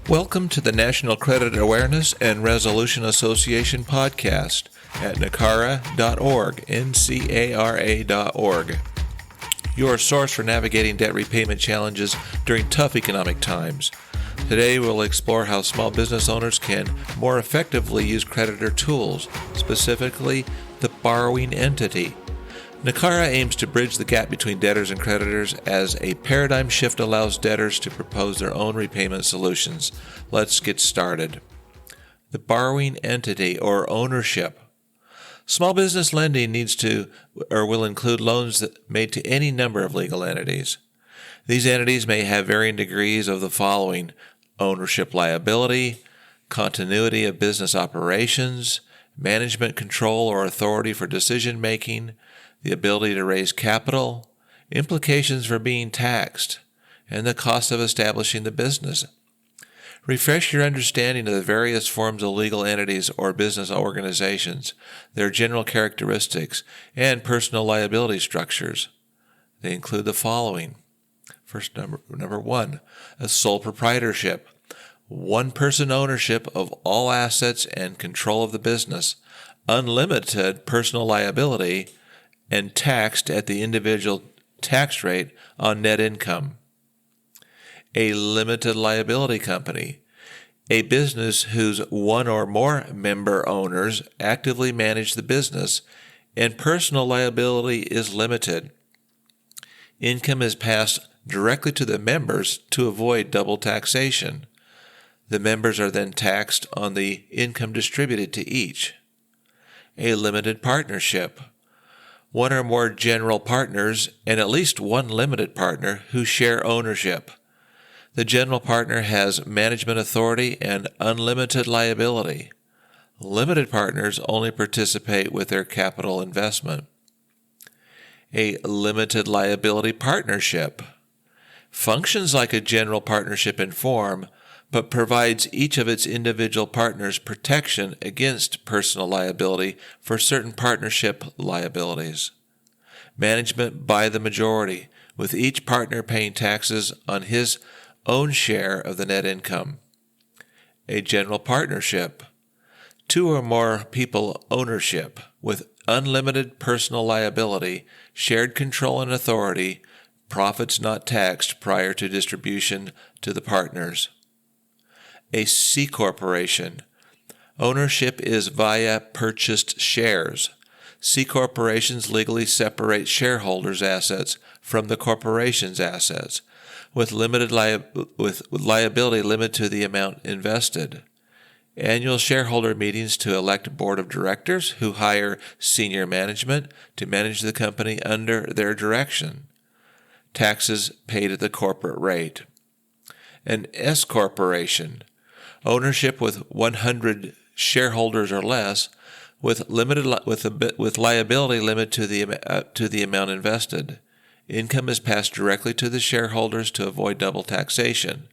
Welcome to the National Credit Awareness and Resolution Association podcast at NCARA.org, N-C-A-R-A.org. Your source for navigating debt repayment challenges during tough economic times. Today we'll explore how small business owners can more effectively use Creditor Tools, specifically the borrowing entity. NCARA aims to bridge the gap between debtors and creditors as a paradigm shift allows debtors to propose their own repayment solutions. Let's get started. The borrowing entity or ownership. Small business lending needs to or will include loans made to any number of legal entities. These entities may have varying degrees of the following: ownership liability, continuity of business operations, management control or authority for decision making, the ability to raise capital, implications for being taxed, and the cost of establishing the business. Refresh your understanding of the various forms of legal entities or business organizations, their general characteristics, and personal liability structures. They include the following. First, number one, a sole proprietorship. One-person ownership of all assets and control of the business, unlimited personal liability, and taxed at the individual tax rate on net income. A limited liability company, a business whose one or more member owners actively manage the business and personal liability is limited. Income is passed directly to the members to avoid double taxation. The members are then taxed on the income distributed to each. A limited partnership, one or more general partners and at least one limited partner who share ownership. The general partner has management authority and unlimited liability. Limited partners only participate with their capital investment. A limited liability partnership functions like a general partnership in form, but provides each of its individual partners protection against personal liability for certain partnership liabilities. Management by the majority, with each partner paying taxes on his own share of the net income. A general partnership, two or more people ownership, with unlimited personal liability, shared control and authority, profits not taxed prior to distribution to the partners. A C corporation. Ownership is via purchased shares. C corporations legally separate shareholders' assets from the corporation's assets, with liability limited to the amount invested. Annual shareholder meetings to elect a board of directors who hire senior management to manage the company under their direction. Taxes paid at the corporate rate. An S corporation. Ownership with 100 shareholders or less, with liability limited to the amount invested. Income is passed directly to the shareholders to avoid double taxation.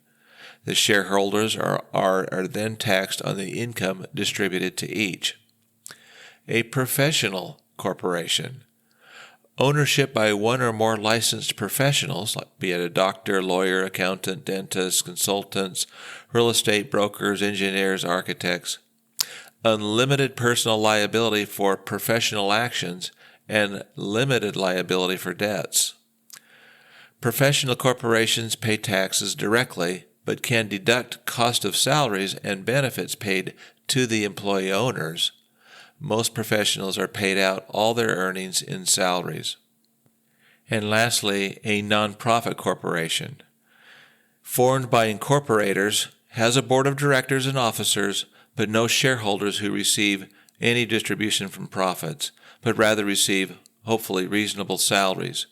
The shareholders are then taxed on the income distributed to each. A professional corporation. Ownership by one or more licensed professionals, be it a doctor, lawyer, accountant, dentist, consultants, real estate brokers, engineers, architects. Unlimited personal liability for professional actions and limited liability for debts. Professional corporations pay taxes directly, but can deduct cost of salaries and benefits paid to the employee owners. Most professionals are paid out all their earnings in salaries. And lastly, a nonprofit corporation. Formed by incorporators, has a board of directors and officers, but no shareholders who receive any distribution from profits, but rather receive, hopefully, reasonable salaries.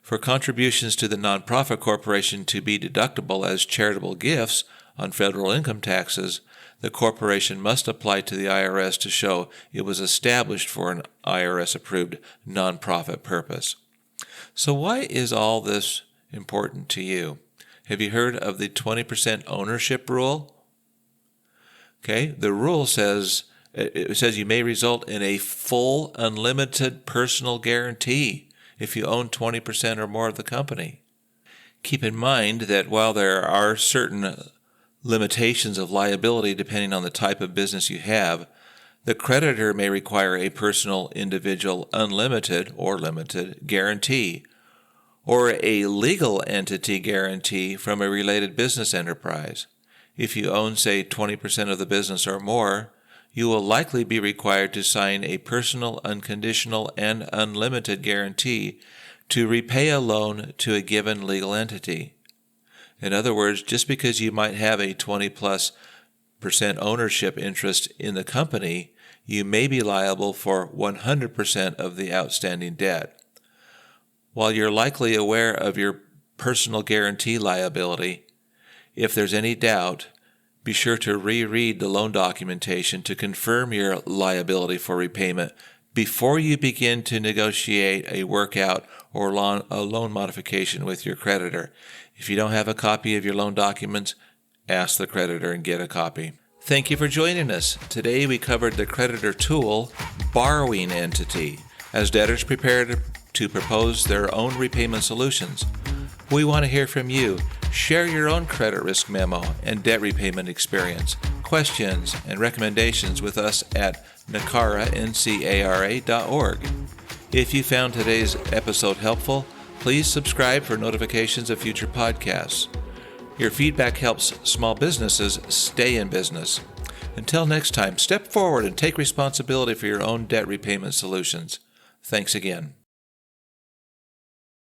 For contributions to the nonprofit corporation to be deductible as charitable gifts on federal income taxes, the corporation must apply to the IRS to show it was established for an IRS-approved nonprofit purpose. So why is all this important to you? Have you heard of the 20% ownership rule? Okay, the rule says you may result in a full unlimited personal guarantee if you own 20% or more of the company. Keep in mind that while there are certain limitations of liability depending on the type of business you have, the creditor may require a personal, individual, unlimited or limited guarantee, or a legal entity guarantee from a related business enterprise. If you own, say, 20% of the business or more, you will likely be required to sign a personal, unconditional, and unlimited guarantee to repay a loan to a given legal entity. In other words, just because you might have a 20+% ownership interest in the company, you may be liable for 100% of the outstanding debt. While you're likely aware of your personal guarantee liability, if there's any doubt, be sure to reread the loan documentation to confirm your liability for repayment before you begin to negotiate a workout or a loan modification with your creditor. If you don't have a copy of your loan documents, ask the creditor and get a copy. Thank you for joining us. Today we covered the creditor tool, borrowing entity, as debtors prepare to propose their own repayment solutions. We want to hear from you. Share your own credit risk memo and debt repayment experience, questions, and recommendations with us at NCARA.org. If you found today's episode helpful, please subscribe for notifications of future podcasts. Your feedback helps small businesses stay in business. Until next time, step forward and take responsibility for your own debt repayment solutions. Thanks again.